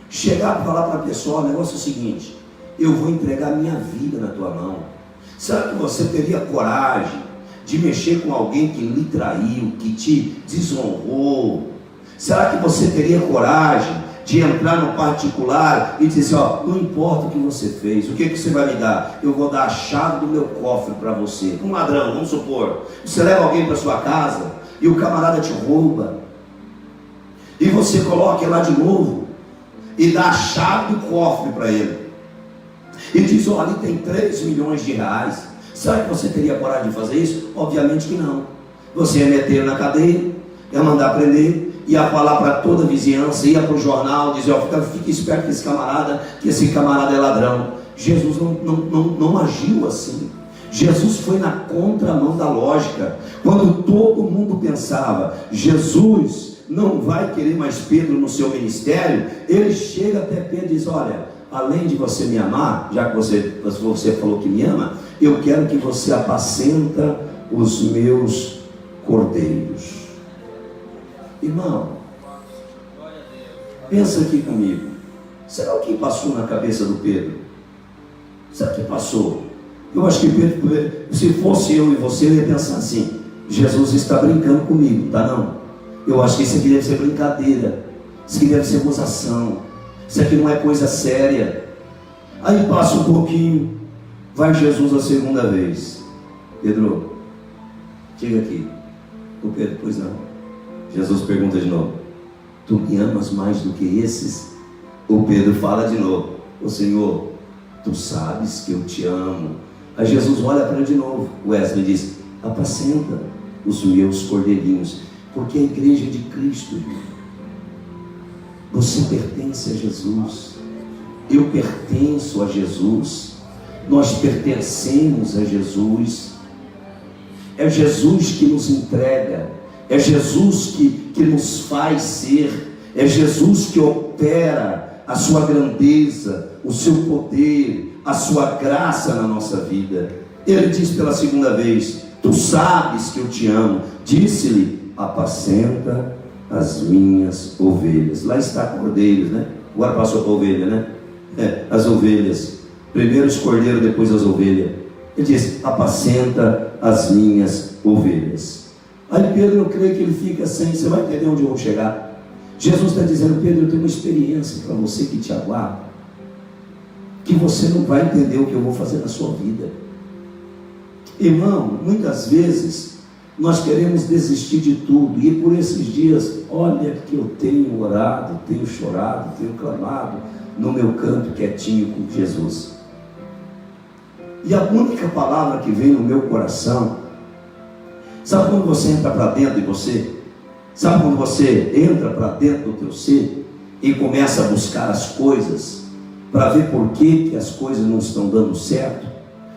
Speaker 3: chegar para falar para a pessoa: o negócio é o seguinte, eu vou entregar minha vida na tua mão? Será que você teria coragem de mexer com alguém que lhe traiu, que te desonrou? Será que você teria coragem de entrar no particular e dizer: ó, não importa o que você fez, o que você vai me dar? Eu vou dar a chave do meu cofre para você. Um ladrão, vamos supor, você leva alguém para sua casa e o camarada te rouba, e você coloca ele lá de novo e dá a chave do cofre para ele e diz: ó, ali tem 3 milhões de reais. Será que você teria coragem de fazer isso? Obviamente que não. Você ia meter ele na cadeia, ia mandar prender, ia falar para toda a vizinhança, ia para o jornal, dizer: ó, fica esperto com esse camarada, que esse camarada é ladrão. Jesus não agiu assim. Jesus foi na contramão da lógica. Quando todo mundo pensava: Jesus não vai querer mais Pedro no seu ministério, ele chega até Pedro e diz: olha, além de você me amar, já que você falou que me ama, eu quero que você apacenta os meus cordeiros. Irmão, pensa aqui comigo. Será o que passou na cabeça do Pedro? Será que passou? Eu acho que Pedro, se fosse eu e você, eu ia pensar assim: Jesus está brincando comigo, tá não? Eu acho que isso aqui deve ser brincadeira, isso aqui deve ser gozação, isso aqui não é coisa séria. Aí passa um pouquinho, vai Jesus a segunda vez: Pedro, chega aqui. O Pedro: pois não. Jesus pergunta de novo: tu me amas mais do que esses? O Pedro fala de novo: ô Senhor, tu sabes que eu te amo. Aí Jesus olha para ele de novo. Wesley diz: apacenta os meus cordeirinhos. Porque a igreja é de Cristo, irmão. Você pertence a Jesus, eu pertenço a Jesus, nós pertencemos a Jesus. É Jesus que nos entrega, é Jesus que nos faz ser, é Jesus que opera a sua grandeza, o seu poder, a sua graça na nossa vida. Ele diz pela segunda vez: tu sabes que eu te amo. Disse-lhe: apacenta as minhas ovelhas. Lá está cordeiros, né? Agora passou para a ovelha, né? As ovelhas. Primeiro os cordeiros, depois as ovelhas. Ele diz: apacenta as minhas ovelhas. Aí Pedro, eu creio que ele fica sem. Você vai entender onde eu vou chegar. Jesus está dizendo: Pedro, eu tenho uma experiência para você que te aguarda, que você não vai entender o que eu vou fazer na sua vida. Irmão, muitas vezes nós queremos desistir de tudo, e por esses dias, olha que eu tenho orado, tenho chorado, tenho clamado no meu canto quietinho com Jesus. E a única palavra que vem no meu coração, sabe quando você entra para dentro de você? Sabe quando você entra para dentro do teu ser e começa a buscar as coisas para ver por que as coisas não estão dando certo?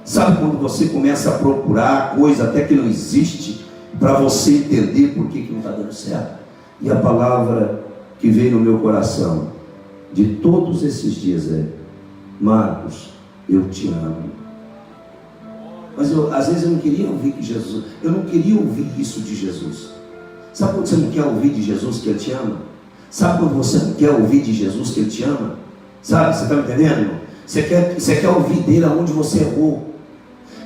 Speaker 3: Sabe quando você começa a procurar coisa até que não existe para você entender por que não está dando certo? E a palavra que veio no meu coração de todos esses dias é: Marcos, eu te amo. Mas às vezes eu não queria ouvir que Jesus, eu não queria ouvir isso de Jesus. Sabe quando você não quer ouvir de Jesus que Ele te ama? Sabe quando você não quer ouvir de Jesus que Ele te ama? Sabe, você está me entendendo, irmão? Você quer ouvir dele aonde você errou.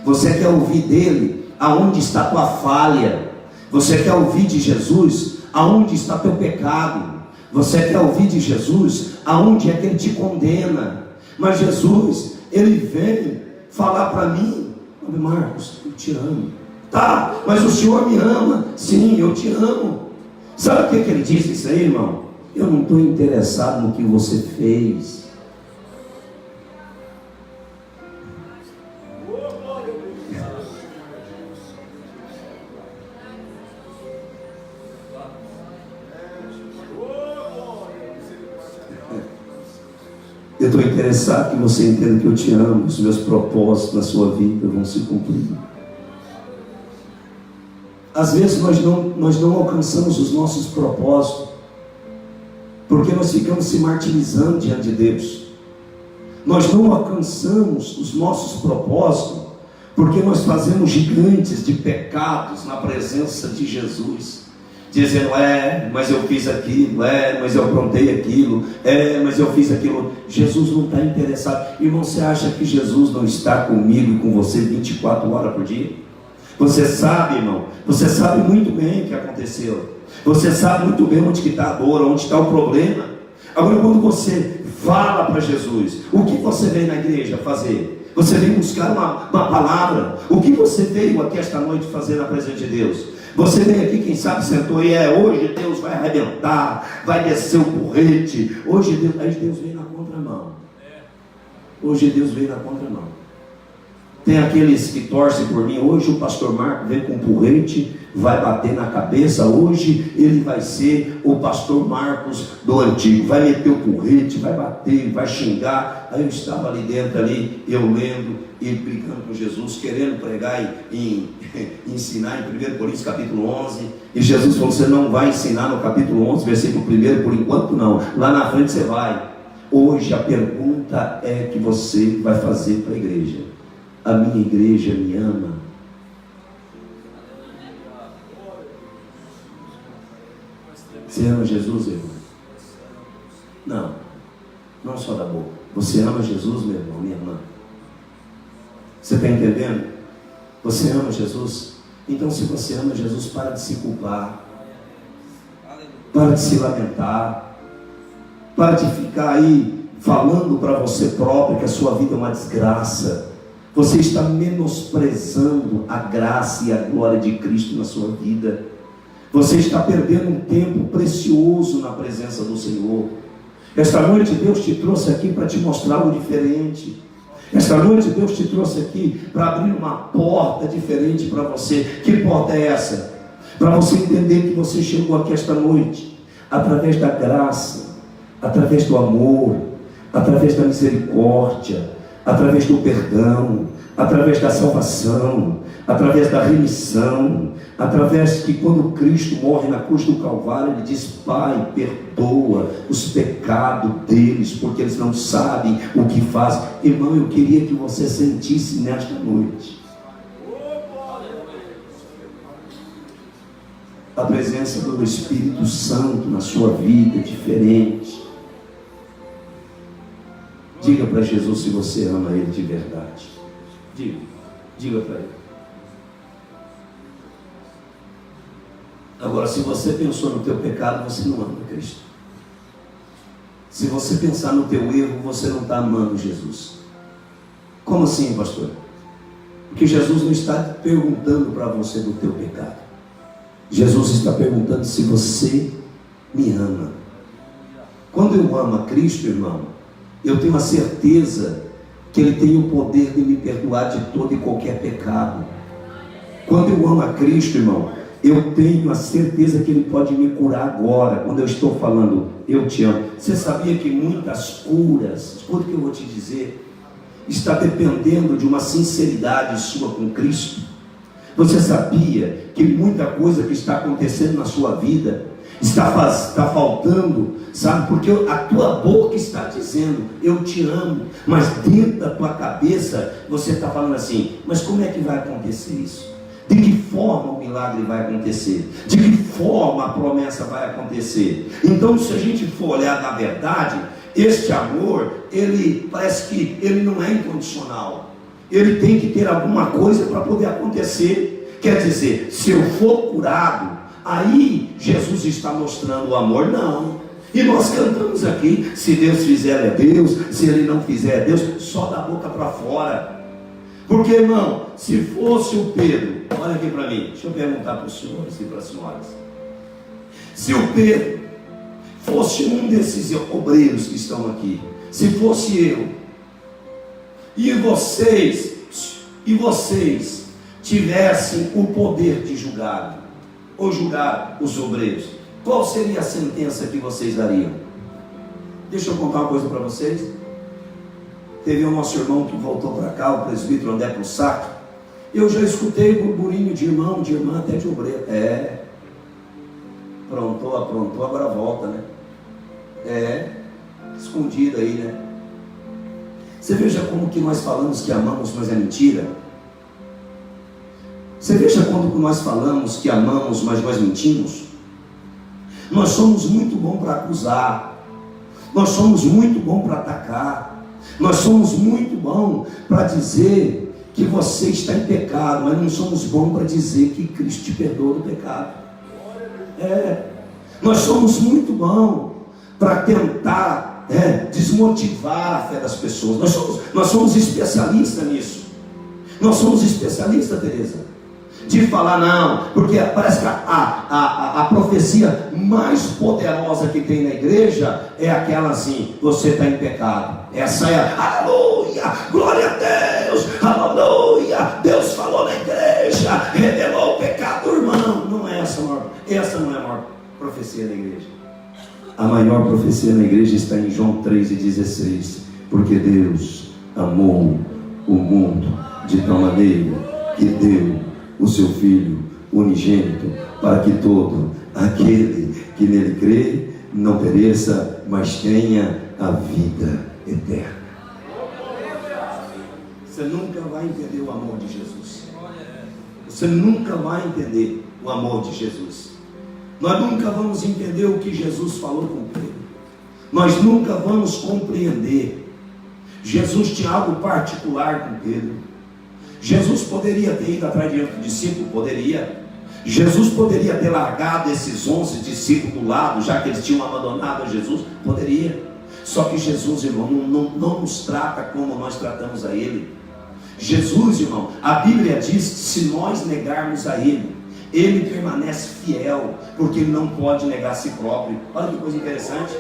Speaker 3: Você quer ouvir dele aonde está a tua falha. Você quer ouvir de Jesus aonde está teu pecado. Você quer ouvir de Jesus aonde é que Ele te condena. Mas Jesus, Ele vem falar para mim: Marcos, eu te amo. Tá, mas o Senhor me ama. Sim, eu te amo. Sabe o que Ele disse isso aí, irmão? Eu não estou interessado no que você fez. Eu estou interessado que você entenda que eu te amo. Os meus propósitos na sua vida vão se cumprir. Às vezes nós não alcançamos os nossos propósitos porque nós ficamos se martirizando diante de Deus. Nós não alcançamos os nossos propósitos porque nós fazemos gigantes de pecados na presença de Jesus, dizendo: mas eu fiz aquilo, mas eu aprontei aquilo, mas eu fiz aquilo. Jesus não está interessado. Irmão, você acha que Jesus não está comigo e com você 24 horas por dia? Você sabe, irmão, você sabe muito bem o que aconteceu. Você sabe muito bem onde que está a dor, onde está o problema. Agora, quando você fala para Jesus, o que você veio na igreja fazer? Você veio buscar uma palavra. O que você veio aqui esta noite fazer na presença de Deus? Você veio aqui, quem sabe sentou e hoje Deus vai arrebentar, vai descer o porrete. Hoje Deus veio na contramão. Hoje Deus veio na contramão. Tem aqueles que torcem por mim: hoje o pastor Marcos vem com um porrete, vai bater na cabeça. Hoje ele vai ser o pastor Marcos do antigo, vai meter o porrete, vai bater, vai xingar. Aí eu estava ali dentro, eu lendo e brigando com Jesus, querendo pregar e ensinar em 1 Coríntios capítulo 11. E Jesus falou: você não vai ensinar no capítulo 11, versículo 1, por enquanto não, lá na frente você vai. Hoje a pergunta é que você vai fazer para a igreja: a minha igreja me ama? Você ama Jesus, irmão? Não só da boca. Você ama Jesus, meu irmão, minha irmã? Você está entendendo? Você ama Jesus? Então, se você ama Jesus, para de se culpar, para de se lamentar, para de ficar aí falando para você próprio que a sua vida é uma desgraça. Você está menosprezando a graça e a glória de Cristo na sua vida. Você está perdendo um tempo precioso na presença do Senhor. Esta noite Deus te trouxe aqui para te mostrar algo diferente. Esta noite Deus te trouxe aqui para abrir uma porta diferente para você. Que porta é essa? Para você entender que você chegou aqui esta noite através da graça, através do amor, através da misericórdia, através do perdão, através da salvação, através da remissão, através que quando Cristo morre na cruz do Calvário, Ele diz: Pai, perdoa os pecados deles, porque eles não sabem o que fazem. Irmão, eu queria que você sentisse nesta noite a presença do Espírito Santo na sua vida, diferente. Diga para Jesus se você ama Ele de verdade. Diga para Ele. Agora, se você pensou no teu pecado, você não ama Cristo. Se você pensar no teu erro, você não está amando Jesus. Como assim, pastor? Porque Jesus não está perguntando para você do teu pecado. Jesus está perguntando se você me ama. Quando eu amo a Cristo, irmão, eu tenho a certeza que Ele tem o poder de me perdoar de todo e qualquer pecado. Quando eu amo a Cristo, irmão, eu tenho a certeza que Ele pode me curar agora, quando eu estou falando, eu te amo. Você sabia que muitas curas, escuta o que eu vou te dizer, está dependendo de uma sinceridade sua com Cristo? Você sabia que muita coisa que está acontecendo na sua vida está faltando, sabe? Porque a tua boca está dizendo, eu te amo, mas dentro da tua cabeça você está falando assim, mas como é que vai acontecer isso? De que forma o milagre vai acontecer? De que forma a promessa vai acontecer? Então, se a gente for olhar na verdade, este amor, ele parece que ele não é incondicional. Ele tem que ter alguma coisa para poder acontecer. Quer dizer, se eu for curado, aí Jesus está mostrando o amor? Não. E nós cantamos aqui, se Deus fizer é Deus, se Ele não fizer é Deus, só da boca para fora. Porque, irmão, se fosse o Pedro, olha aqui para mim, deixa eu perguntar para os senhores e para as senhoras. Se o Pedro fosse um desses obreiros que estão aqui, se fosse eu, e vocês tivessem o poder de julgar, ou julgar os obreiros, qual seria a sentença que vocês dariam? Deixa eu contar uma coisa para vocês. Teve o nosso irmão que voltou para cá, o presbítero André Prussac. Eu já escutei burburinho de irmão, de irmã, até de obreiro. Aprontou, agora volta, né? Escondido aí, né? Você veja como que nós falamos que amamos, mas é mentira. Você veja quando nós falamos que amamos, mas nós mentimos. Nós somos muito bons para acusar. Nós somos muito bons para atacar. Nós somos muito bons para dizer que você está em pecado, mas não somos bons para dizer que Cristo te perdoa do pecado. Nós somos muito bons para tentar desmotivar a fé das pessoas. Nós somos especialistas nisso. Nós somos especialistas, Tereza, de falar não, porque parece que a profecia mais poderosa que tem na igreja é aquela assim: você está em pecado. Essa é aleluia, glória a Deus, aleluia, Deus falou na igreja, revelou o pecado, irmão. Não é essa não é a maior profecia da igreja. A maior profecia na igreja está em João 3,16, porque Deus amou o mundo de tal maneira que deu o seu Filho unigênito, para que todo aquele que nele crê não pereça, mas tenha a vida eterna. Você nunca vai entender o amor de Jesus. Você nunca vai entender o amor de Jesus. Nós nunca vamos entender o que Jesus falou com Pedro. Nós nunca vamos compreender. Jesus tinha algo particular com Pedro. Jesus poderia ter ido atrás de outro discípulo? Poderia. Jesus poderia ter largado esses 11 discípulos do lado, já que eles tinham abandonado a Jesus? Poderia. Só que Jesus, irmão, não nos trata como nós tratamos a Ele. Jesus, irmão, a Bíblia diz que se nós negarmos a Ele, Ele permanece fiel, porque Ele não pode negar a si próprio. Olha que coisa interessante.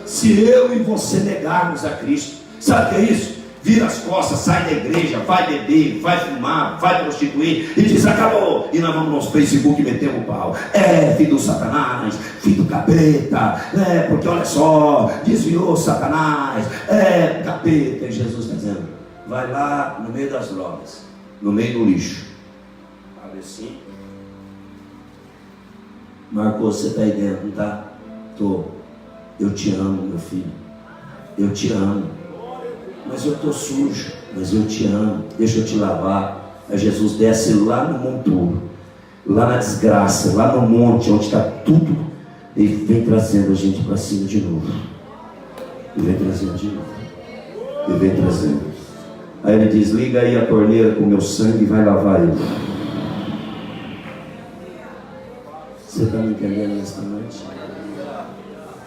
Speaker 3: Se eu e você negarmos a Cristo, sabe o que é isso? Vira as costas, sai da igreja, vai beber, vai fumar, vai prostituir e diz acabou. E nós vamos no Facebook e metemos o pau. Filho do Satanás, filho do capeta, porque olha só, desviou Satanás, capeta. E Jesus está dizendo: vai lá no meio das drogas, no meio do lixo. Abre assim. Marcos, você está aí dentro, não está? Tô. Eu te amo, meu filho. Eu te amo. Mas eu estou sujo. Mas eu te amo. Deixa eu te lavar. Aí Jesus desce lá no monturo, lá na desgraça, lá no monte, onde está tudo, e vem trazendo a gente para cima de novo. E vem trazendo de novo. E vem trazendo. Aí ele diz: liga aí a torneira com o meu sangue e vai lavar ele. Você está me entendendo nesta noite?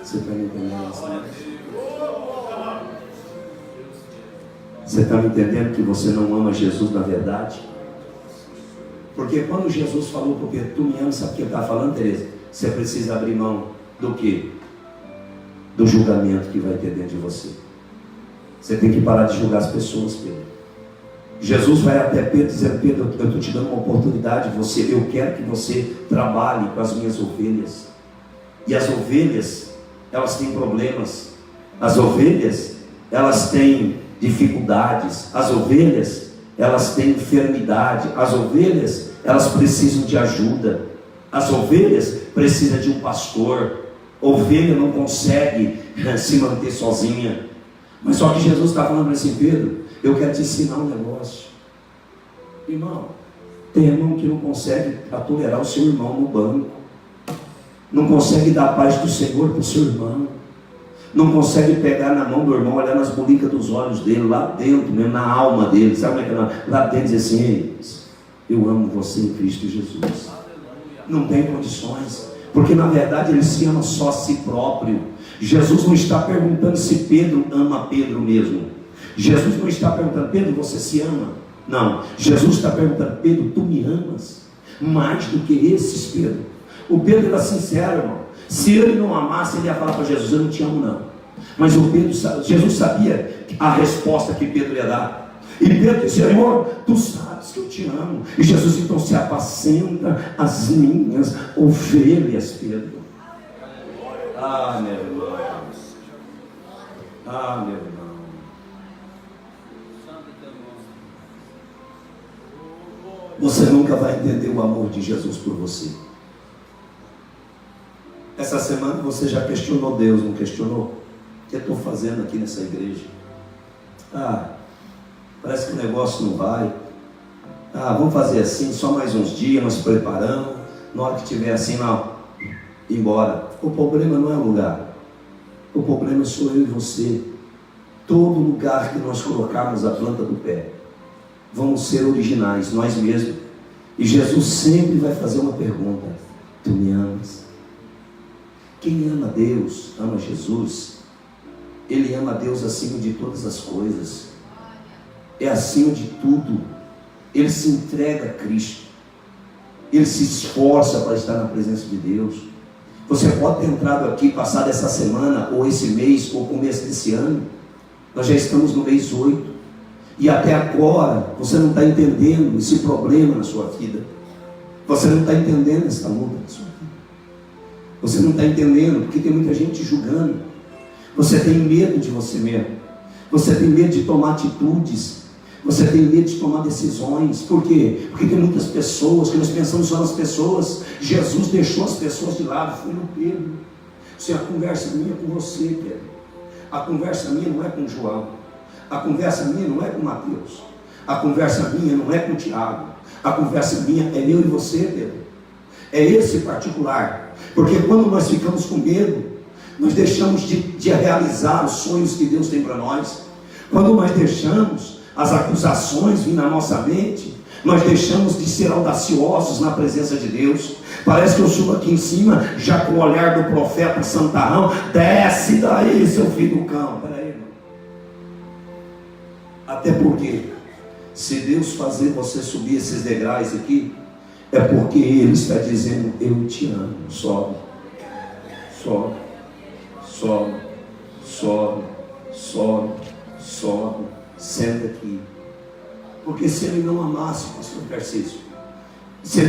Speaker 3: Você está me entendendo nesta noite? Você está me entendendo que você não ama Jesus na verdade? Porque quando Jesus falou para o Pedro: tu me amas, sabe o que ele está falando, Tereza? Você precisa abrir mão do quê? Do julgamento que vai ter dentro de você. Você tem que parar de julgar as pessoas, Pedro. Jesus vai até Pedro dizendo: Pedro, eu estou te dando uma oportunidade, eu quero que você trabalhe com as minhas ovelhas. E as ovelhas, elas têm problemas. As ovelhas, elas têm dificuldades. As ovelhas, elas têm enfermidade. As ovelhas, elas precisam de ajuda. As ovelhas precisam de um pastor. Ovelha não consegue se manter sozinha. Mas só que Jesus está falando para esse Pedro: eu quero te ensinar um negócio. Irmão, tem irmão que não consegue tolerar o seu irmão no banco, não consegue dar a paz do Senhor para o seu irmão, não consegue pegar na mão do irmão, olhar nas bolicas dos olhos dele, lá dentro mesmo, na alma dele, sabe como é que é? Lá dentro, dizer assim: ei, eu amo você em Cristo Jesus. Não tem condições, porque na verdade ele se ama só a si próprio. Jesus não está perguntando se Pedro ama Pedro mesmo. Jesus não está perguntando: Pedro, você se ama? Não. Jesus está perguntando: Pedro, tu me amas? Mais do que esses, Pedro. O Pedro era sincero, irmão. Se ele não amasse, ele ia falar para Jesus: eu não te amo não. Mas Jesus sabia a resposta que Pedro ia dar. E Pedro disse: Senhor, tu sabes que eu te amo. E Jesus então: se apacenta as minhas ovelhas, Pedro. Ah, meu irmão. Ah, meu irmão. Você nunca vai entender o amor de Jesus por você. Essa semana você já questionou Deus, não questionou? O que eu estou fazendo aqui nessa igreja? Ah, parece que o negócio não vai. Ah, vamos fazer assim, só mais uns dias, nós preparamos. Na hora que tiver assim, não, embora. O problema não é o lugar. O problema sou eu e você. Todo lugar que nós colocarmos a planta do pé, vamos ser originais, nós mesmos. E Jesus sempre vai fazer uma pergunta: tu me amas? Quem ama Deus, ama Jesus. Ele ama Deus acima de todas as coisas. É acima de tudo. Ele se entrega a Cristo. Ele se esforça para estar na presença de Deus. Você pode ter entrado aqui, passado essa semana, ou esse mês, ou começo desse ano. Nós já estamos no mês 8. E até agora, você não está entendendo esse problema na sua vida. Você não está entendendo essa luta na sua vida. Você não está entendendo, porque tem muita gente julgando. Você tem medo de você mesmo. Você tem medo de tomar atitudes. Você tem medo de tomar decisões. Por quê? Porque tem muitas pessoas que nós pensamos só nas pessoas. Jesus deixou as pessoas de lado. Foi no Pedro. Se a conversa minha é com você, Pedro. A conversa minha não é com João. A conversa minha não é com Mateus. A conversa minha não é com Tiago. A conversa minha é eu e você, Pedro. É esse particular. Porque quando nós ficamos com medo, nós deixamos de realizar os sonhos que Deus tem para nós. Quando nós deixamos as acusações vir na nossa mente, nós deixamos de ser audaciosos na presença de Deus. Parece que eu subo aqui em cima, já com o olhar do profeta Santarrão: desce daí, seu filho do cão. Peraí, irmão. Até porque, se Deus fazer você subir esses degraus aqui, é porque Ele está dizendo: eu te amo. Sobe, sobe, sobe, sobe, sobe, sobe, senta aqui. Porque se Ele não amasse, pastor Tarcísio, se Ele